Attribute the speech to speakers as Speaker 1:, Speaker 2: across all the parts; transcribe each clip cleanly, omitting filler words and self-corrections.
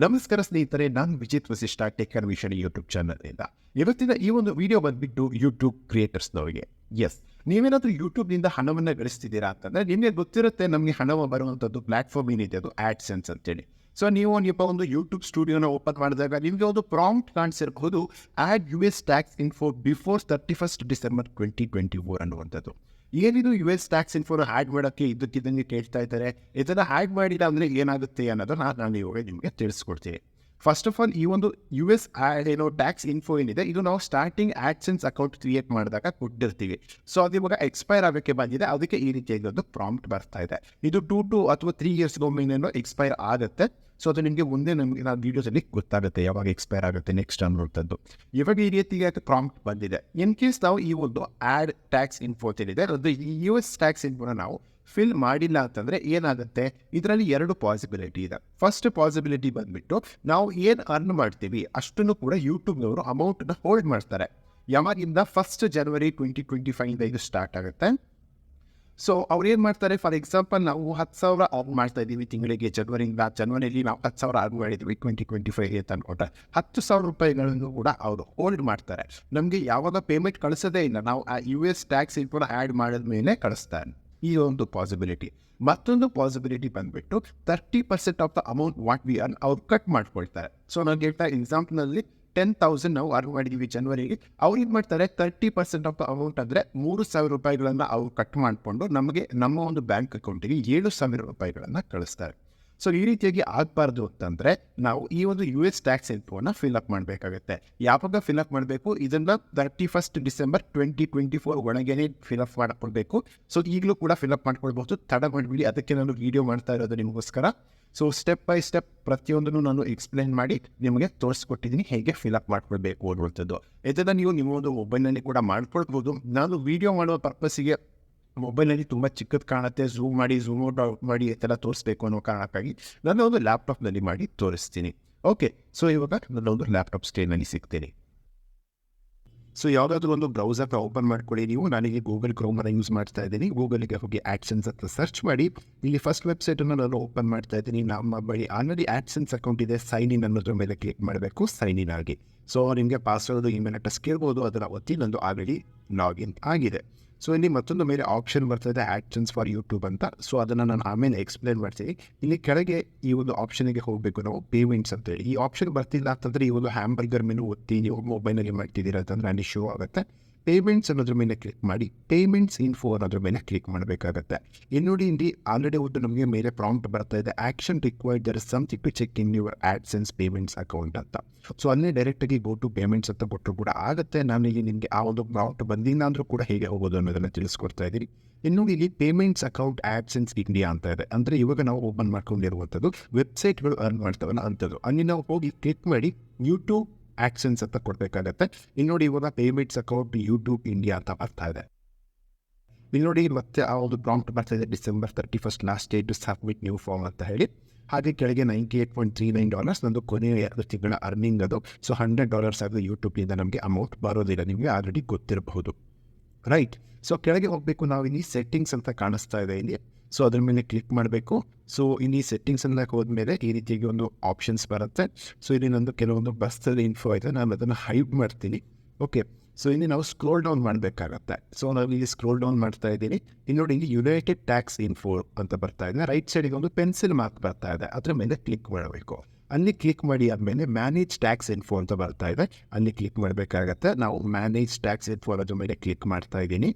Speaker 1: ನಮಸ್ಕಾರ ಸ್ನೇಹಿತರೆ, ನಾನು ವಿಜಿತ್ ವಸಿಷ್ಠ ಟೆಕ್ ಅನ್ವೇಷಣೆ ಯೂಟ್ಯೂಬ್ ಚಾನಲ್ನಿಂದ. ಇವತ್ತಿನ ಈ ಒಂದು ವಿಡಿಯೋ ಬಂದ್ಬಿಟ್ಟು ಯೂಟ್ಯೂಬ್ ಕ್ರಿಯೇಟರ್ಸ್ನವರಿಗೆ. ಎಸ್, ನೀವೇನಾದರೂ ಯೂಟ್ಯೂಬ್ನಿಂದ ಹಣವನ್ನು ಗಳಿಸ್ತಿದ್ದೀರಾ ಅಂತಂದರೆ ನಿಮಗೆ ಗೊತ್ತಿರುತ್ತೆ, ನಮಗೆ ಹಣ ಬರುವಂಥದ್ದು ಪ್ಲಾಟ್ಫಾರ್ಮ್ ಏನಿದೆ ಅದು ಆ್ಯಡ್ಸೆನ್ಸ್ ಅಂತೇಳಿ. ಸೊ ನೀವು ಒಂದು ಯೂಟ್ಯೂಬ್ ಸ್ಟುಡಿಯೋನ ಓಪನ್ ಮಾಡಿದಾಗ ನಿಮಗೆ ಒಂದು ಪ್ರಾಂಪ್ಟ್ ಕಾಣಿಸಿರಬಹುದು, add US tax info before 31st December 2024 ಅನ್ನುವಂಥದ್ದು. ಏನಿದು US ಟ್ಯಾಕ್ಸ್ ಇನ್ಫೋನ ಹ್ಯಾಡ್ ಮಾಡೋಕ್ಕೆ ಇದ್ದಕ್ಕಿದ್ದಂಗೆ ಕೇಳ್ತಾ ಇದ್ದಾರೆ. ಇದನ್ನು ಹ್ಯಾಡ್ ಮಾಡಿಲ್ಲ ಅಂದರೆ ಏನಾಗುತ್ತೆ ಅನ್ನೋದನ್ನು ನಾನು ಇವಾಗ ನಿಮಗೆ ತಿಳಿಸ್ಕೊಡ್ತೀನಿ. ಫಸ್ಟ್ ಆಫ್ ಆಲ್, ಈ ಒಂದು US ಟ್ಯಾಕ್ಸ್ ಇನ್ಫೋ ಏನಿದೆ ಇದು ನಾವು ಸ್ಟಾರ್ಟಿಂಗ್ ಆ್ಯಡ್ಸೆನ್ಸ್ ಅಕೌಂಟ್ ಕ್ರಿಯೇಟ್ ಮಾಡಿದಾಗ ಕೊಟ್ಟಿರ್ತೀವಿ. ಸೊ ಅದು ಇವಾಗ ಎಕ್ಸ್ಪೈರ್ ಆಗೋಕ್ಕೆ ಬಂದಿದೆ, ಅದಕ್ಕೆ ಈ ರೀತಿಯಾಗಿ ಒಂದು ಪ್ರಾಂಪ್ಟ್ ಬರ್ತಾ ಇದೆ. ಇದು 2 ಅಥವಾ 3 ಇಯರ್ಸ್ಗೊಮ್ಮೆನೇನೋ ಎಕ್ಸ್ಪೈರ್ ಆಗುತ್ತೆ. ಸೊ ಅದು ನಿಮಗೆ ಮುಂದೆ ನಮಗೆ ನಾವು ವೀಡಿಯೋಸಲ್ಲಿ ಗೊತ್ತಾಗುತ್ತೆ ಯಾವಾಗ ಎಕ್ಸ್ಪೈರ್ ಆಗುತ್ತೆ ನೆಕ್ಸ್ಟ್ ಅನ್ನುವಂಥದ್ದು. ಇವಾಗ ಈ ರೀತಿಯಾಗಿ ಪ್ರಾಂಪ್ಟ್ ಬಂದಿದೆ. ಇನ್ ಕೇಸ್ ನಾವು ಈ ಒಂದು ಆ್ಯಡ್ ಟ್ಯಾಕ್ಸ್ ಇನ್ಫೋ ಏನಿದೆ ಅದು US ಟ್ಯಾಕ್ಸ್ ಇನ್ಫೋನ ನಾವು ಫಿಲ್ ಮಾಡಿಲ್ಲ ಅಂತಂದರೆ ಏನಾಗುತ್ತೆ, ಇದರಲ್ಲಿ 2 ಪಾಸಿಬಿಲಿಟಿ ಇದೆ. ಫಸ್ಟ್ ಪಾಸಿಬಿಲಿಟಿ ಬಂದುಬಿಟ್ಟು ನಾವು ಏನು ಅರ್ನ್ ಮಾಡ್ತೀವಿ ಅಷ್ಟನ್ನು ಕೂಡ ಯೂಟ್ಯೂಬ್ನವರು ಅಮೌಂಟನ್ನು ಹೋಲ್ಡ್ ಮಾಡ್ತಾರೆ. ಯಾವಾಗಿಂದ 1st January 2025 ಇದು ಸ್ಟಾರ್ಟ್ ಆಗುತ್ತೆ. ಸೊ ಅವ್ರು ಏನು ಮಾಡ್ತಾರೆ, ಫಾರ್ ಎಕ್ಸಾಂಪಲ್ ನಾವು 10,000 ಅರ್ನ್ ಮಾಡ್ತಾ ಇದ್ದೀವಿ ತಿಂಗಳಿಗೆ. ಜನವರಿಯಲ್ಲಿ ನಾವು 10,000 ಅರ್ನ್ ಮಾಡಿದ್ವಿ 2025 ಅಂತ ಅನ್ಕೊಂಡ್ರೆ 10,000 ರೂಪಾಯಿಗಳನ್ನು ಕೂಡ ಅವರು ಹೋಲ್ಡ್ ಮಾಡ್ತಾರೆ. ನಮಗೆ ಯಾವಾಗ ಪೇಮೆಂಟ್ ಕಳಿಸೋದೇ ಇಲ್ಲ, ನಾವು ಆ US ಟ್ಯಾಕ್ಸ್ ಇನ್ಫೋನ ಆ್ಯಡ್ ಮಾಡಿದ ಮೇಲೆ ಕಳಿಸ್ತಾರೆ. ಈ ಒಂದು ಪಾಸಿಬಿಲಿಟಿ. ಮತ್ತೊಂದು ಪಾಸಿಬಿಲಿಟಿ ಬಂದುಬಿಟ್ಟು 30% of the amount what we earn ಅವ್ರು ಕಟ್ ಮಾಡ್ಕೊಳ್ತಾರೆ. ಸೊ ನಾನು ಹೇಳ್ತಾ ಎಕ್ಸಾಂಪಲ್ನಲ್ಲಿ 10,000 ನಾವು ಅರ್ನ್ ಮಾಡಿದ್ದೀವಿ ಜನವರಿಗೆ. ಅವ್ರು ಏನು ಮಾಡ್ತಾರೆ, 30% ಆಫ್ ದ ಅಮೌಂಟ್ ಅಂದರೆ 3,000 ರೂಪಾಯಿಗಳನ್ನು ಅವ್ರು ಕಟ್ ಮಾಡಿಕೊಂಡು ನಮಗೆ ನಮ್ಮ ಒಂದು ಬ್ಯಾಂಕ್ ಅಕೌಂಟಿಗೆ 7,000 ರೂಪಾಯಿಗಳನ್ನು ಕಳಿಸ್ತಾರೆ. ಸೊ ಈ ರೀತಿಯಾಗಿ ಆಗಬಾರ್ದು ಅಂತಂದರೆ ನಾವು ಈ ಒಂದು US ಟ್ಯಾಕ್ಸ್ ಇನ್ಫೋನ ಫಿಲ್ಅಪ್ ಮಾಡಬೇಕಾಗುತ್ತೆ. ಯಾವಾಗ ಫಿಲ್ಅಪ್ ಮಾಡಬೇಕು, ಇದನ್ನು 31st December 2024 ಒಳಗೇನೆ ಫಿಲ್ಅಪ್ ಮಾಡಿಕೊಳ್ಬೇಕು. ಸೊ ಈಗಲೂ ಕೂಡ ಫಿಲ್ಅಪ್ ಮಾಡ್ಕೊಳ್ಬೋದು, ತಡ ಮಾಡಿಬಿಡಿ. ಅದಕ್ಕೆ ನಾನು ವೀಡಿಯೋ ಮಾಡ್ತಾ ಇರೋದು ನಿಮಗೋಸ್ಕರ. ಸೊ ಸ್ಟೆಪ್ ಬೈ ಸ್ಟೆಪ್ ಪ್ರತಿಯೊಂದನ್ನು ನಾನು ಎಕ್ಸ್ಪ್ಲೇನ್ ಮಾಡಿ ನಿಮಗೆ ತೋರಿಸ್ಕೊಟ್ಟಿದ್ದೀನಿ ಹೇಗೆ ಫಿಲ್ಅಪ್ ಮಾಡ್ಕೊಳ್ಬೇಕು ಅನ್ನುವಂಥದ್ದು. ಇದನ್ನು ನೀವು ನಿಮ್ಮ ಒಂದು ಮೊಬೈಲ್ನಲ್ಲಿ ಕೂಡ ಮಾಡ್ಕೊಳ್ಬೋದು. ನಾನು ವೀಡಿಯೋ ಮಾಡುವ ಪರ್ಪಸ್ಸಿಗೆ ಮೊಬೈಲ್ನಲ್ಲಿ ತುಂಬ ಚಿಕ್ಕದು ಕಾಣುತ್ತೆ, ಝೂಮ್ ಔಟ್ ಮಾಡಿ ಈ ಥರ ತೋರಿಸ್ಬೇಕು ಅನ್ನೋ ಕಾರಣಕ್ಕಾಗಿ ನಾನು ಒಂದು ಲ್ಯಾಪ್ಟಾಪ್ನಲ್ಲಿ ಮಾಡಿ ತೋರಿಸ್ತೀನಿ. ಓಕೆ, ಸೊ ಇವಾಗ ನನ್ನ ಒಂದು ಲ್ಯಾಪ್ಟಾಪ್ ಸ್ಟೇನಲ್ಲಿ ಸಿಗ್ತೀನಿ. ಸೊ ಯಾವುದಾದ್ರೂ ಒಂದು ಬ್ರೌಸರ್ನ ಓಪನ್ ಮಾಡ್ಕೊಳ್ಳಿ ನೀವು. ನಾನಿಗೆ ಗೂಗಲ್ ಕ್ರೋಮನ್ನು ಯೂಸ್ ಮಾಡ್ತಾ ಇದ್ದೀನಿ. ಗೂಗಲ್ಗೆ ಹೋಗಿ ಆ್ಯಡ್ಸೆನ್ಸ್ ಅಂತ ಸರ್ಚ್ ಮಾಡಿ. ಇಲ್ಲಿ ಫಸ್ಟ್ ವೆಬ್ಸೈಟನ್ನು ನಾನು ಓಪನ್ ಮಾಡ್ತಾ ಇದ್ದೀನಿ. ನಮ್ಮ ಬಳಿ ಆಲ್ರೆಡಿ ಆ್ಯಡ್ಸೆನ್ಸ್ ಅಕೌಂಟ್ ಇದೆ. ಸೈನ್ ಇನ್ ಅನ್ನೋದ್ರ ಮೇಲೆ ಕ್ಲಿಕ್ ಮಾಡಬೇಕು, ಸೈನ್ ಇನ್ ಆಗಿ. ಸೊ ನಿಮಗೆ ಪಾಸ್ವರ್ಡ್ ಇಮೇಲ್ ಅಡ್ರೆಸ್ ಕೇಳ್ಬೋದು, ಅದನ್ನು ಒತ್ತಿ ನಂದು ಆಲ್ರೆಡಿ ಲಾಗಿನ್ ಆಗಿದೆ. ಸೊ ಇಲ್ಲಿ ಮತ್ತೊಂದು ಮೇಲೆ ಆಪ್ಷನ್ ಬರ್ತಾ ಇದೆ ಆ್ಯಡ್ಸೆನ್ಸ್ ಫಾರ್ ಯೂಟ್ಯೂಬ್ ಅಂತ. ಸೊ ಅದನ್ನು ನಾನು ಆಮೇಲೆ ಎಕ್ಸ್ಪ್ಲೇನ್ ಮಾಡ್ತೀನಿ. ಇಲ್ಲಿ ಕೆಳಗೆ ಈ ಒಂದು ಆಪ್ಷನಿಗೆ ಹೋಗಬೇಕು ನಾವು, ಪೇಮೆಂಟ್ಸ್ ಅಂತೇಳಿ. ಈ ಆಪ್ಷನ್ ಬರ್ತಿಲ್ಲ ಅಂತಂದರೆ ಈ ಒಂದು ಹ್ಯಾಂಬರ್ಗರ್ ಮೆನು ಒತ್ತಿ ನೀವು ಮೊಬೈಲಲ್ಲಿ ಮಾಡ್ತಿದ್ದೀರಾ ಅಂತಂದರೆ ಅಲ್ಲಿ ಶೋ ಆಗುತ್ತೆ. ಪೇಮೆಂಟ್ಸ್ ಅನ್ನೋದ್ರ ಮೇಲೆ ಕ್ಲಿಕ್ ಮಾಡಿ ಪೇಮೆಂಟ್ಸ್ ಇನ್ಫೋ ಅನ್ನೋದ್ರ ಮೇಲೆ ಕ್ಲಿಕ್ ಮಾಡಬೇಕಾಗತ್ತೆ. ಇನ್ನು ನೋಡಿ, ಇಲ್ಲಿ ಆಲ್ರೆಡಿ ಒಂದು ನಮಗೆ ಮೇಲೆ ಪ್ರಾಂಪ್ಟ್ ಬರ್ತಾ ಇದೆ, action required there is something to check in your AdSense payments account ಅಂತ. ಸೊ ಅಲ್ಲೇ ಡೈರೆಕ್ಟಾಗಿ ಗೋ ಟು ಪೇಮೆಂಟ್ಸ್ ಅಂತ ಕೊಟ್ಟರು ಕೂಡ ಆಗುತ್ತೆ. ನಾನು ಇಲ್ಲಿ ನಿಮಗೆ ಆ ಒಂದು ಪ್ರಾಂಪ್ಟ್ ಬಂದಿಲ್ಲ ಅಂದರೂ ಕೂಡ ಹೇಗೆ ಹೋಗೋದು ಅನ್ನೋದನ್ನು ತಿಳಿಸ್ಕೊಡ್ತಾ ಇದ್ದೀನಿ. ಇನ್ನು ಇಲ್ಲಿ ಪೇಮೆಂಟ್ಸ್ ಅಕೌಂಟ್ ಆ್ಯಡ್ಸೆನ್ಸ್ ಇಂಡಿಯಾ ಅಂತ ಇದೆ. ಅಂದರೆ ಇವಾಗ ನಾವು ಓಪನ್ ಮಾಡ್ಕೊಂಡಿರುವಂಥದ್ದು ವೆಬ್ಸೈಟ್ಗಳು ಅರ್ನ್ ಮಾಡ್ತಾವಲ್ಲ ಅಂಥದ್ದು. ಅಲ್ಲಿ ನಾವು ಹೋಗಿ ಕ್ಲಿಕ್ ಮಾಡಿ ಯೂಟ್ಯೂಬ್ ಆ್ಯಡ್ಸೆನ್ಸ್ ಅಂತ ಕೊಡಬೇಕಾಗತ್ತೆ. ಇಲ್ಲಿ ನೋಡಿ, ಇವಾಗ ಪೇಮೆಂಟ್ಸ್ ಅಕೌಂಟ್ ಯೂಟ್ಯೂಬ್ ಇಂಡಿಯಾ ಅಂತ ಬರ್ತಾ ಇದೆ. ಇಲ್ಲಿ ನೋಡಿ, ಮತ್ತೆ ಆ ಒಂದು ಪ್ರಾಂಪ್ಟ್ ಬರ್ತಾ ಇದೆ, December 31st last date to submit new form ಅಂತ ಹೇಳಿ. ಹಾಗೆ ಕೆಳಗೆ $98.39 ನಂದು ಕೊನೆಯ 2 ತಿಂಗಳ ಅರ್ನಿಂಗ್ ಅದು. ಸೊ $100 ಆಗಿದೆ ಯೂಟ್ಯೂಬ್ನಿಂದ ನಮಗೆ ಅಮೌಂಟ್ ಬರೋದಿಲ್ಲ, ನಿಮಗೆ ಆಲ್ರೆಡಿ ಗೊತ್ತಿರಬಹುದು, ರೈಟ್. ಸೊ ಕೆಳಗೆ ಹೋಗಬೇಕು ನಾವು. ಇಲ್ಲಿ ಸೆಟ್ಟಿಂಗ್ಸ್ ಅಂತ ಕಾಣಿಸ್ತಾ ಇದೆ ಇಲ್ಲಿ. ಸೊ ಅದ್ರ ಮೇಲೆ ಕ್ಲಿಕ್ ಮಾಡಬೇಕು. ಸೊ ಇಲ್ಲಿ ಸೆಟ್ಟಿಂಗ್ಸ್ ಎಲ್ಲ ಹೋದ್ಮೇಲೆ ಈ ರೀತಿಯಾಗಿ ಒಂದು ಆಪ್ಷನ್ಸ್ ಬರುತ್ತೆ. ಸೊ ಇಲ್ಲಿ ನಂದು ಕೆಲವೊಂದು ಬಸ್ಸಲ್ಲಿ ಇನ್ಫೋ ಇದೆ, ನಾನು ಅದನ್ನು ಹೈಡ್ ಮಾಡ್ತೀನಿ. ಓಕೆ, ಸೊ ಇಲ್ಲಿ ನಾವು ಸ್ಕ್ರೋಲ್ ಡೌನ್ ಮಾಡಬೇಕಾಗತ್ತೆ. ಸೊ ನಾವು ಇಲ್ಲಿ ಸ್ಕ್ರೋಲ್ ಡೌನ್ ಮಾಡ್ತಾ ಇದ್ದೀನಿ. ಇಲ್ಲಿ ನೋಡಿ, ಇಲ್ಲಿ ಯುನೈಟೆಡ್ ಟ್ಯಾಕ್ಸ್ ಇನ್ಫೋ ಅಂತ ಬರ್ತಾ ಇದೆ. ರೈಟ್ ಸೈಡಿಗೆ ಒಂದು ಪೆನ್ಸಿಲ್ ಮಾರ್ಕ್ ಬರ್ತಾ ಇದೆ, ಅದರ ಮೇಲೆ ಕ್ಲಿಕ್ ಮಾಡಬೇಕು. ಅಲ್ಲಿ ಕ್ಲಿಕ್ ಮಾಡಿ ಆದಮೇಲೆ ಮ್ಯಾನೇಜ್ ಟ್ಯಾಕ್ಸ್ ಇನ್ಫೋ ಅಂತ ಬರ್ತಾ ಇದೆ, ಅಲ್ಲಿ ಕ್ಲಿಕ್ ಮಾಡಬೇಕಾಗತ್ತೆ. ನಾವು ಮ್ಯಾನೇಜ್ ಟ್ಯಾಕ್ಸ್ ಇನ್ಫೋ ಅನ್ನೋದ್ರ ಮೇಲೆ ಕ್ಲಿಕ್ ಮಾಡ್ತಾ ಇದ್ದೀನಿ.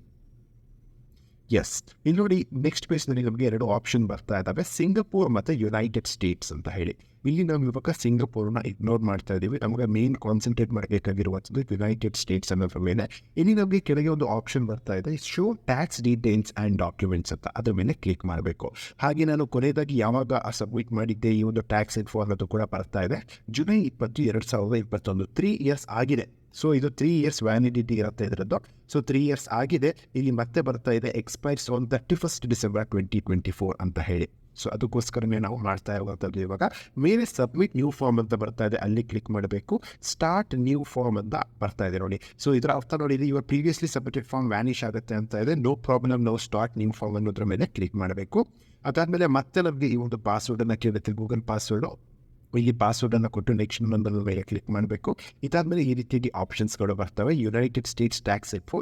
Speaker 1: ಎಸ್, ಇಲ್ಲಿ ನೋಡಿ, ನೆಕ್ಸ್ಟ್ ಪೇಜ್ನಲ್ಲಿ ನಮಗೆ 2 ಆಪ್ಷನ್ ಬರ್ತಾ ಇದ್ದಾವೆ, ಸಿಂಗಪೂರ್ ಮತ್ತು ಯುನೈಟೆಡ್ ಸ್ಟೇಟ್ಸ್ ಅಂತ ಹೇಳಿ. ಇಲ್ಲಿ ನಾವು ಇವಾಗ ಸಿಂಗಪೂರ್ನ ಇಗ್ನೋರ್ ಮಾಡ್ತಾ ಇದ್ದೀವಿ. ನಮಗೆ ಮೇನ್ ಕಾನ್ಸಂಟ್ರೇಟ್ ಮಾಡಬೇಕಾಗಿರುವಂಥದ್ದು ಯುನೈಟೆಡ್ ಸ್ಟೇಟ್ಸ್ ಅನ್ನೋದ್ರ ಮೇಲೆ. ಇಲ್ಲಿ ನಮಗೆ ಕೆಳಗೆ ಒಂದು ಆಪ್ಷನ್ ಬರ್ತಾ ಇದೆ, show tax details and documents ಅಂತ, ಅದ್ರ ಮೇಲೆ ಕ್ಲಿಕ್ ಮಾಡಬೇಕು. ಹಾಗೆ ನಾನು ಕೊನೆಯದಾಗಿ ಯಾವಾಗ ಸಬ್ಮಿಟ್ ಮಾಡಿದ್ದೆ ಈ ಒಂದು ಟ್ಯಾಕ್ಸ್ ಇನ್ಫೋ ಅನ್ನೋದು ಕೂಡ ಬರ್ತಾ ಇದೆ, ಜುಲೈ 20, 2021, 3 ಇಯರ್ಸ್ ಆಗಿದೆ. ಸೊ ಇದು 3 ಇಯರ್ಸ್ ವ್ಯಾಲಿಡಿಟಿ ಇರುತ್ತೆ ಇದರದ್ದು. ಸೊ 3 ಇಯರ್ಸ್ ಆಗಿದೆ. ಇಲ್ಲಿ ಮತ್ತೆ ಬರ್ತಾ ಇದೆ ಎಕ್ಸ್ಪೈರ್ಸ್ ಆನ್ 31st December 2024 ಅಂತ ಹೇಳಿ. ಸೊ ಅದಕ್ಕೋಸ್ಕರನೇ ನಾವು ಮಾಡ್ತಾ ಇರುವಂಥದ್ದು. ಇವಾಗ ಮೇಲೆ ಸಬ್ಮಿಟ್ ನ್ಯೂ ಫಾರ್ಮ್ ಅಂತ ಬರ್ತಾ ಇದೆ, ಅಲ್ಲಿ ಕ್ಲಿಕ್ ಮಾಡಬೇಕು. ಸ್ಟಾರ್ಟ್ ನ್ಯೂ ಫಾರ್ಮ್ ಅಂತ ಬರ್ತಾ ಇದೆ ನೋಡಿ. ಸೊ ಇದರ ಅರ್ಥ ನೋಡಿ, ಇವಾಗ ಪ್ರೀವಿಯಸ್ಲಿ ಸಬ್ಮಿಟೆಡ್ ಫಾರ್ಮ್ ವ್ಯಾನಿಷ್ ಆಗುತ್ತೆ ಅಂತ ಇದೆ. ನೋ ಪ್ರಾಬ್ಲಮ್, ನಾವು ಸ್ಟಾರ್ಟ್ ನ್ಯೂ ಫಾರ್ಮ್ ಅನ್ನೋದ್ರ ಮೇಲೆ ಕ್ಲಿಕ್ ಮಾಡಬೇಕು. ಅದಾದಮೇಲೆ ಮತ್ತೆ ನಮಗೆ ಈ ಒಂದು ಪಾಸ್ವರ್ಡನ್ನು ಕೇಳುತ್ತೆ, ಗೂಗಲ್ ಪಾಸ್ವರ್ಡು. ಇಲ್ಲಿ ಪಾಸ್ವರ್ಡನ್ನು ಕೊಟ್ಟು ನೆಕ್ಸ್ಟ್ ಅನ್ನೋದ್ರ ಮೇಲೆ ಕ್ಲಿಕ್ ಮಾಡಬೇಕು. ಇದಾದಮೇಲೆ ಈ ರೀತಿಯಾಗಿ ಆಪ್ಷನ್ಸ್ಗಳು ಬರ್ತವೆ. United States tax info,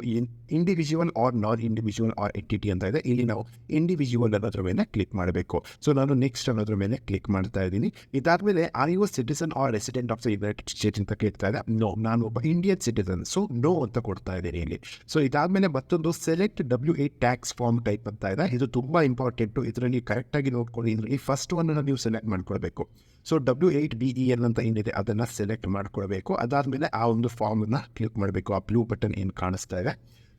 Speaker 1: individual or non individual or entity ಅಂತ ಇದೆ. ಇಲ್ಲಿ ನಾವು ಇಂಡಿವಿಜುವಲ್ ಅನ್ನೋದ್ರ ಮೇಲೆ ಕ್ಲಿಕ್ ಮಾಡಬೇಕು. ಸೊ ನಾನು ನೆಕ್ಸ್ಟ್ ಅನ್ನೋದ್ರ ಮೇಲೆ ಕ್ಲಿಕ್ ಮಾಡ್ತಾ ಇದ್ದೀನಿ. ಇದಾದಮೇಲೆ are you citizen or resident of the United States ಅಂತ ಕೇಳ್ತಾ ಇದೆ. ನೋ, ನಾನು ಒಬ್ಬ ಇಂಡಿಯನ್ ಸಿಟಿಸನ್, ಸೊ ನೋ ಅಂತ ಕೊಡ್ತಾ ಇದ್ದೀನಿ ಇಲ್ಲಿ. ಸೊ ಇದಾದಮೇಲೆ ಮತ್ತೊಂದು select W-8 tax form type ಅಂತ ಇದೆ. ಇದು ತುಂಬ ಇಂಪಾರ್ಟೆಂಟು. ಇದರಲ್ಲಿ ಕರೆಕ್ಟಾಗಿ ನೋಡ್ಕೊಳ್ಳಿ. ಇದರಲ್ಲಿ ಫಸ್ಟ್ ಒನ್ನನ್ನು ನೀವು ಸೆಲೆಕ್ಟ್ ಮಾಡ್ಕೊಳ್ಬೇಕು. ಸೊ W-8BEN ಅಂತ ಏನಿದೆ ಅದನ್ನು ಸೆಲೆಕ್ಟ್ ಮಾಡ್ಕೊಳ್ಬೇಕು. ಅದಾದಮೇಲೆ ಆ ಒಂದು ಫಾರ್ಮನ್ನು ಕ್ಲಿಕ್ ಮಾಡಬೇಕು. ಆ ಬ್ಲೂ ಬಟನ್ ಏನು ಕಾಣಿಸ್ತಾ ಇದೆ.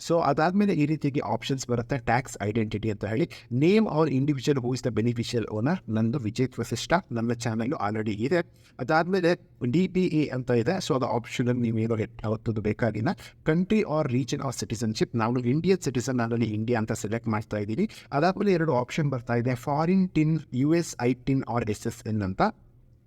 Speaker 1: ಸೊ ಅದಾದಮೇಲೆ ಈ ರೀತಿಯಾಗಿ ಆಪ್ಷನ್ಸ್ ಬರುತ್ತೆ. ಟ್ಯಾಕ್ಸ್ ಐಡೆಂಟಿಟಿ ಅಂತ ಹೇಳಿ, name or individual who is the beneficial owner. ನಂದು ವಿಜೇತ್ ವಸಿಷ್ಠ, ನನ್ನ ಚಾನಲ್ ಆಲ್ರೆಡಿ ಇದೆ. ಅದಾದಮೇಲೆ DPA ಅಂತ ಇದೆ. ಸೊ ಅದು ಆಪ್ಷನ್ ನೀವೇನೋ ಯಾವತ್ತದು ಬೇಕಾಗಿಲ್ಲ. Country or region or citizenship, ನಾನು ಇಂಡಿಯನ್ ಸಿಟಿಸನ್, ನಾನಲ್ಲಿ ಇಂಡಿಯಾ ಅಂತ ಸೆಲೆಕ್ಟ್ ಮಾಡ್ತಾ ಇದ್ದೀನಿ. ಅದಾದಮೇಲೆ 2 ಆಪ್ಷನ್ ಬರ್ತಾ ಇದೆ, foreign TIN, USI TIN or SSN ಅಂತ.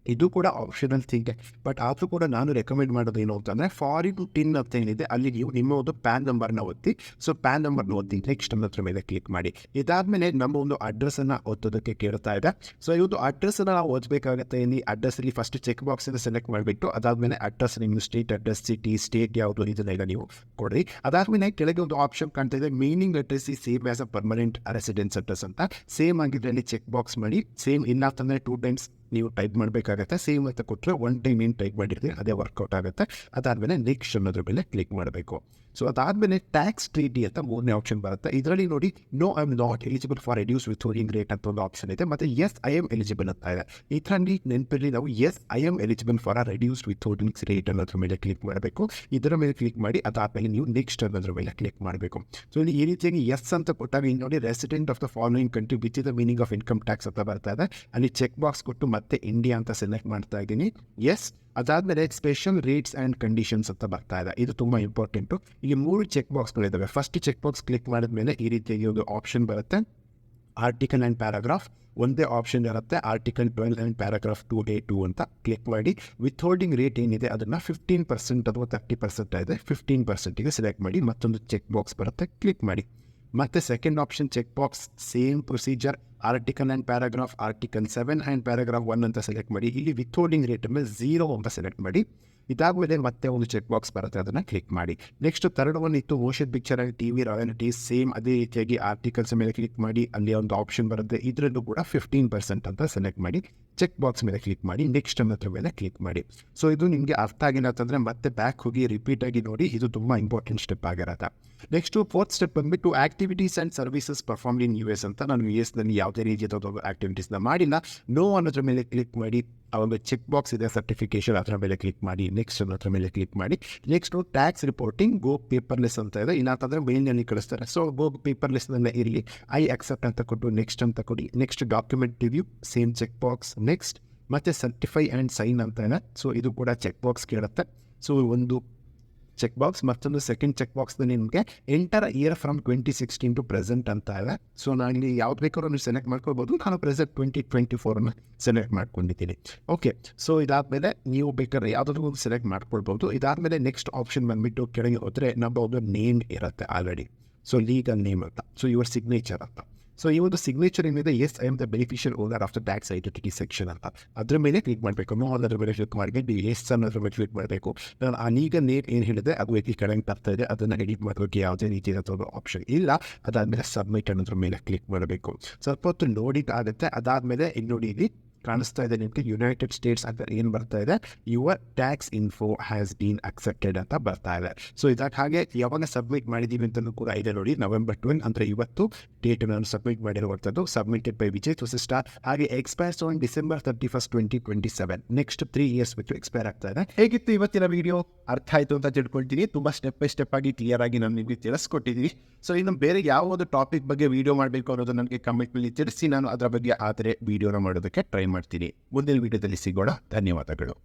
Speaker 1: ಇದು ಕೂಡ ಆಪ್ಷನಲ್ ಥಿಂಗ್, ಬಟ್ ಆದರೂ ಕೂಡ ನಾನು ರೆಕಮೆಂಡ್ ಮಾಡೋದು ಏನು ಅಂತಂದರೆ ಫಾರಿನ್ ಟಿನ್ ಅಂತ ಏನಿದೆ ಅಲ್ಲಿ ನೀವು ನಿಮ್ಮ ಒಂದು ಪ್ಯಾನ್ ನಂಬರ್ನ ಒತ್ತಿ. ಸೊ ಪ್ಯಾನ್ ನಂಬರ್ನ ಒತ್ತಿ ನೆಕ್ಸ್ಟ್ ಅನ್ನೋದ್ರ ಮೇಲೆ ಕ್ಲಿಕ್ ಮಾಡಿ. ಇದಾದಮೇಲೆ ನಮ್ಮ ಒಂದು ಅಡ್ರೆಸ್ಸನ್ನು ಒತ್ತೋದಕ್ಕೆ ಕೇಳ್ತಾ ಇದೆ. ಸೊ ಈ ಒಂದು ಅಡ್ರೆಸ್ಸನ್ನು ನಾವು ಓದಬೇಕಾಗುತ್ತೆ. ಇಲ್ಲಿ ಅಡ್ರೆಸ್ಸಲ್ಲಿ ಫಸ್ಟ್ ಚೆಕ್ ಬಾಕ್ಸನ್ನು ಸೆಲೆಕ್ಟ್ ಮಾಡಿಬಿಟ್ಟು ಅದಾದಮೇಲೆ ಅಡ್ರೆಸ್, ನಿಮ್ಮ ಸ್ಟೇಟ್ ಅಡ್ರೆಸ್, ಸಿಟಿ, ಸ್ಟೇಟ್ ಯಾವುದು ಇದನ್ನೆಲ್ಲ ನೀವು ಕೊಡಿ. ಅದಾದಮೇಲೆ ಕೆಳಗೆ ಒಂದು ಆಪ್ಷನ್ ಕಾಣ್ತಾ ಇದೆ, ಮೀನಿಂಗ್ ಅಡ್ರೆಸ್ ಈ same as a permanent residence address ಅಂತ. ಸೇಮ್ ಆಗಿದ್ರೆ ಅಲ್ಲಿ ಚೆಕ್ ಬಾಕ್ಸ್ ಮಾಡಿ. ಸೇಮ್ ಇಲ್ಲ ಅಂತಂದರೆ 2 ಟೈಮ್ಸ್ ನೀವು ಟೈಪ್ ಮಾಡಬೇಕಾಗತ್ತೆ. ಸೇಮ್ ಅಂತ ಕೊಟ್ಟರೆ 1 ಟೈಮ್ ಏನು ಟೈಪ್ ಮಾಡಿರ್ತೀವಿ ಅದೇ ವರ್ಕೌಟ್ ಆಗುತ್ತೆ. ಅದಾದಮೇಲೆ ನೆಕ್ಸ್ಟ್ ಅನ್ನೋದ್ರ ಮೇಲೆ ಕ್ಲಿಕ್ ಮಾಡಬೇಕು. ಸೊ ಅದಾದಮೇಲೆ ಟ್ಯಾಕ್ಸ್ ಟ್ರೀಟಿ ಅಂತ 3ನೇ ಆಪ್ಷನ್ ಬರುತ್ತೆ. ಇದರಲ್ಲಿ ನೋಡಿ, no I am not eligible for reduce withholding rate ಅಂತ ಒಂದು ಆಪ್ಷನ್ ಇದೆ. ಮತ್ತು ಎಸ್ ಐ ಆಮ್ ಎಲಿಜಿಬಲ್ ಅಂತ ಇದೆ. ಈ ಥರ ನೆನಪಿರಲಿ, ನಾವು yes I am eligible for a reduced withholding rate ಅನ್ನೋದ್ರ ಮೇಲೆ ಕ್ಲಿಕ್ ಮಾಡಬೇಕು. ಇದರ ಮೇಲೆ ಕ್ಲಿಕ್ ಮಾಡಿ ಅದಾದಮೇಲೆ ನೀವು ನೆಕ್ಸ್ಟ್ ಅನ್ನೋದ್ರ ಮೇಲೆ ಕ್ಲಿಕ್ ಮಾಡಬೇಕು. ಸೊ ಇಲ್ಲಿ ಈ ರೀತಿಯಾಗಿ ಎಸ್ ಅಂತ ಕೊಟ್ಟಾಗ ಇಲ್ಲಿ ನೋಡಿ, resident of the following country which is the meaning of income tax ಅಂತ ಬರ್ತಾ ಇದೆ. ಅಲ್ಲಿ ಚೆಕ್ ಬಾಕ್ಸ್ ಕೊಟ್ಟು ಮತ್ತೆ ಇಂಡಿಯಾ ಅಂತ ಸೆಲೆಕ್ಟ್ ಮಾಡ್ತಾ ಇದ್ದೀನಿ, ಎಸ್. ಅದಾದಮೇಲೆ ಸ್ಪೆಷಲ್ ರೇಟ್ಸ್ ಆ್ಯಂಡ್ ಕಂಡೀಷನ್ಸ್ ಅಂತ ಬರ್ತಾ ಇದೆ. ಇದು ತುಂಬ ಇಂಪಾರ್ಟೆಂಟು. ಇಲ್ಲಿ 3 ಚೆಕ್ ಬಾಕ್ಸ್ಗಳಿದ್ದಾವೆ. ಫಸ್ಟ್ ಚೆಕ್ ಬಾಕ್ಸ್ ಕ್ಲಿಕ್ ಮಾಡಿದ್ಮೇಲೆ ಈ ರೀತಿಯಾಗಿ ಒಂದು ಆಪ್ಷನ್ ಬರುತ್ತೆ, ಆರ್ಟಿಕಲ್ ಆ್ಯಂಡ್ ಪ್ಯಾರಾಗ್ರಾಫ್. ಒಂದೇ ಆಪ್ಷನ್ ಇರುತ್ತೆ, ಆರ್ಟಿಕಲ್ 12 ಆ್ಯಂಡ್ ಪ್ಯಾರಾಗ್ರಾಫ್ 2A2 ಅಂತ. ಕ್ಲಿಕ್ ಮಾಡಿ ವಿಥೋಲ್ಡಿಂಗ್ ರೇಟ್ ಏನಿದೆ ಅದನ್ನು 15% ಅಥವಾ 30% ಇದೆ, 15%ಗೆ ಸೆಲೆಕ್ಟ್ ಮಾಡಿ. ಮತ್ತೊಂದು ಚೆಕ್ ಬಾಕ್ಸ್ ಬರುತ್ತೆ, ಕ್ಲಿಕ್ ಮಾಡಿ. ಮತ್ತು second option check box, same procedure, article and paragraph, article 7 and paragraph 1 ಅಂತ ಸೆಲೆಕ್ಟ್ ಮಾಡಿ. ಇಲ್ಲಿ ವಿಥೋಲ್ಡಿಂಗ್ ರೇಟ್ ಮೇಲೆ 0 ಅಂತ ಸೆಲೆಕ್ಟ್ ಮಾಡಿ. ಇದಾದಮೇಲೆ ಮತ್ತೆ ಒಂದು ಚೆಕ್ ಬಾಕ್ಸ್ ಬರುತ್ತೆ, ಅದನ್ನು ಕ್ಲಿಕ್ ಮಾಡಿ. ನೆಕ್ಸ್ಟ್ ಥರ್ಡ್ ಒನ್ ಇತ್ತು motion picture and TV royalties. Same ಅದೇ ರೀತಿಯಾಗಿ ಆರ್ಟಿಕಲ್ಸ್ ಮೇಲೆ ಕ್ಲಿಕ್ ಮಾಡಿ. ಅಲ್ಲಿ ಒಂದು ಆಪ್ಷನ್ ಬರುತ್ತೆ, ಇದರಲ್ಲೂ ಕೂಡ 15% ಅಂತ ಸೆಲೆಕ್ಟ್ ಮಾಡಿ. ಚೆಕ್ ಬಾಕ್ಸ್ ಮೇಲೆ ಕ್ಲಿಕ್ ಮಾಡಿ, ನೆಕ್ಸ್ಟ್ ಅನ್ನೋದ್ರ ಮೇಲೆ ಕ್ಲಿಕ್ ಮಾಡಿ. ಸೊ ಇದು ನಿಮಗೆ ಅರ್ಥ ಆಗಿಲ್ಲ ಅಂತಂದರೆ ಮತ್ತೆ ಬ್ಯಾಕ್ ಹೋಗಿ ರಿಪೀಟಾಗಿ ನೋಡಿ. ಇದು ತುಂಬ ಇಂಪಾರ್ಟೆಂಟ್ ಸ್ಟೆಪ್ ಆಗಿರುತ್ತೆ. ನೆಕ್ಸ್ಟು 4th ಸ್ಟೆಪ್ ಬಂದುಬಿಟ್ಟು activities and services performed in US ಅಂತ. ನಾನು US-ನಲ್ಲಿ ಯಾವುದೇ ರೀತಿಯಾದ ಆ್ಯಕ್ಟಿವಿಟೀಸ್ನ ಮಾಡಿಲ್ಲ. ನೋ ಅನ್ನೋದ್ರ ಮೇಲೆ ಕ್ಲಿಕ್ ಮಾಡಿ. ಆ ಒಂದು ಚೆಕ್ ಬಾಕ್ಸ್ ಇದೆ, ಸರ್ಟಿಫಿಕೇಷನ್, ಅದರ ಮೇಲೆ ಕ್ಲಿಕ್ ಮಾಡಿ. ನೆಕ್ಸ್ಟ್ ಅನ್ನೋದ್ರ ಮೇಲೆ ಕ್ಲಿಕ್ ಮಾಡಿ. ನೆಕ್ಸ್ಟು ಟ್ಯಾಕ್ಸ್ ರಿಪೋರ್ಟಿಂಗ್ ಗೋ ಪೇಪರ್ಲೆಸ್ ಅಂತ ಇದೆ. ಇಲ್ಲ ಅಂತಂದರೆ ಮೇಲ್ನಲ್ಲಿ ಕಳಿಸ್ತಾರೆ. ಸೊ ಗೋ ಪೇಪರ್ಲೆಸ್ನಲ್ಲೇ ಇರಲಿ, ಐ ಅಕ್ಸೆಪ್ಟ್ ಅಂತ ಕೊಟ್ಟು ನೆಕ್ಸ್ಟ್ ಅಂತ ಕೊಡಿ. Next document review, same check box, next. ಮತ್ತು ಸರ್ಟಿಫೈ ಆ್ಯಂಡ್ ಸೈನ್ ಅಂತ ಇದೆ. ಸೊ ಇದು ಕೂಡ ಚೆಕ್ ಬಾಕ್ಸ್ ಕೇಳುತ್ತೆ. ಸೊ ಒಂದು ಚೆಕ್ ಬಾಕ್ಸ್. ಮತ್ತೊಂದು ಸೆಕೆಂಡ್ ಚೆಕ್ ಬಾಕ್ಸ್ನ ನಿಮಗೆ enter year from 2016 to present ಅಂತ ಇದೆ. ಸೊ ನಾನು ಇಲ್ಲಿ ಯಾವ್ದು ಬೇಕಾದ್ರೂ ನೀವು ಸೆಲೆಕ್ಟ್ ಮಾಡ್ಕೊಳ್ಬೋದು. ನಾನು ಪ್ರೆಸೆಂಟ್ 2024 ಸೆಲೆಕ್ಟ್ ಮಾಡ್ಕೊಂಡಿದ್ದೀನಿ. ಓಕೆ, ಸೊ ಇದಾದಮೇಲೆ ನೀವು ಬೇಕಾದ್ರೆ ಯಾವುದಾದ್ರೂ ಒಂದು ಸೆಲೆಕ್ಟ್ ಮಾಡ್ಕೊಳ್ಬೋದು. ಇದಾದಮೇಲೆ ನೆಕ್ಸ್ಟ್ ಆಪ್ಷನ್ ಬಂದುಬಿಟ್ಟು ಕೆಳಗೆ ಹೋದರೆ ನಮ್ಮ ಒಂದು ನೇಮ್ ಇರುತ್ತೆ ಆಲ್ರೆಡಿ. ಸೊ ಲೀಗಲ್ ನೇಮ್ ಅಂತ, ಸೊ ಯುವರ್ ಸಿಗ್ನೇಚರ್ ಅಂತ. ಸೊ ಈ ಒಂದು ಸಿಗ್ನೇಚರ್ ಏನಿದೆ, yes I am the beneficial owner of the tax identity section ಅಂತ, ಅದ್ರ ಮೇಲೆ ಕ್ಲಿಕ್ ಮಾಡಬೇಕು. ನೋ ಅನ್ನೋದ್ರ ಮೇಲೆ ಕ್ಲಿಕ್ ಮಾಡಿ, ಎಸ್ ಅನ್ನೋದ್ರ ಮೇಲೆ ಕ್ಲಿಕ್ ಮಾಡಬೇಕು. ನಾನು ಅನೀಗ ನೇಮ್ ಏನು ಹೇಳಿದೆ ಅದು ಇಲ್ಲಿ ಕರೆಂಟ್ ಬರ್ತಾ ಇದೆ, ಅದನ್ನು ಎಡಿಟ್ ಮಾಡೋಕ್ಕೆ ಯಾವುದೇ ರೀತಿಯಾದ ಆಪ್ಷನ್ ಇಲ್ಲ. ಅದಾದಮೇಲೆ ಸಬ್ಮಿಟ್ ಅನ್ನೋದ್ರ ಮೇಲೆ ಕ್ಲಿಕ್ ಮಾಡಬೇಕು. ಸ್ವಲ್ಪ ಹೊತ್ತು ನೋಡಿ ಆಗುತ್ತೆ. ಅದಾದಮೇಲೆ ಇಲ್ಲಿ ನೋಡಿ, ಇಲ್ಲಿ ಕಾಣಿಸ್ತಾ ಇದೆ ನಿಮಗೆ ಯುನೈಟೆಡ್ ಸ್ಟೇಟ್ಸ್ ಅಂತ ಏನು ಬರ್ತಾ ಇದೆ, your tax info has been accepted ಅಂತ ಬರ್ತಾ ಇದೆ. ಸೊ ಇದಕ್ಕೆ ಹಾಗೆ ಯಾವಾಗ ಸಬ್ಮಿಟ್ ಮಾಡಿದ್ದೀವಿ ಅಂತಲೂ ಕೂಡ ಇದೆ ನೋಡಿ, November 12 ಅಂದರೆ ಇವತ್ತು ಡೇಟ್ ನಾನು ಸಬ್ಮಿಟ್ ಮಾಡಿರುವಂಥದ್ದು. Submitted by Vijeth Vasishtha. ಹಾಗೆ expires on December 31st, 2027. Next 3 years ಬಿಟ್ಟು ಎಕ್ಸ್ಪೈರ್ ಆಗ್ತಾ ಇದೆ. ಹೇಗಿತ್ತು ಇವತ್ತಿನ ವಿಡಿಯೋ? ಅರ್ಥ ಆಯಿತು ಅಂತ ತಿಳ್ಕೊಳ್ತೀನಿ. ತುಂಬ ಸ್ಟೆಪ್ ಬೈ ಸ್ಟೆಪ್ ಆಗಿ ಕ್ಲಿಯರ್ ಆಗಿ ನಾನು ನಿಮಗೆ ತಿಳಿಸ್ಕೊಟ್ಟಿದ್ದೀನಿ. ಸೊ ಇನ್ನು ಬೇರೆ ಯಾವ ಒಂದು ಟಾಪಿಕ್ ಬಗ್ಗೆ ವಿಡಿಯೋ ಮಾಡಬೇಕು ಅನ್ನೋದು ನನಗೆ ಕಮೆಂಟ್ನಲ್ಲಿ ತಿಳಿಸಿ. ನಾನು ಅದರ ಬಗ್ಗೆ ಆದರೆ ವಿಡಿಯೋನ ಮಾಡೋದಕ್ಕೆ ಟ್ರೈ ಮಾಡ್ತೀನಿ. ಮುಂದಿನ ವಿಡಿಯೋದಲ್ಲಿ ಸಿಗೋಣ. ಧನ್ಯವಾದಗಳು.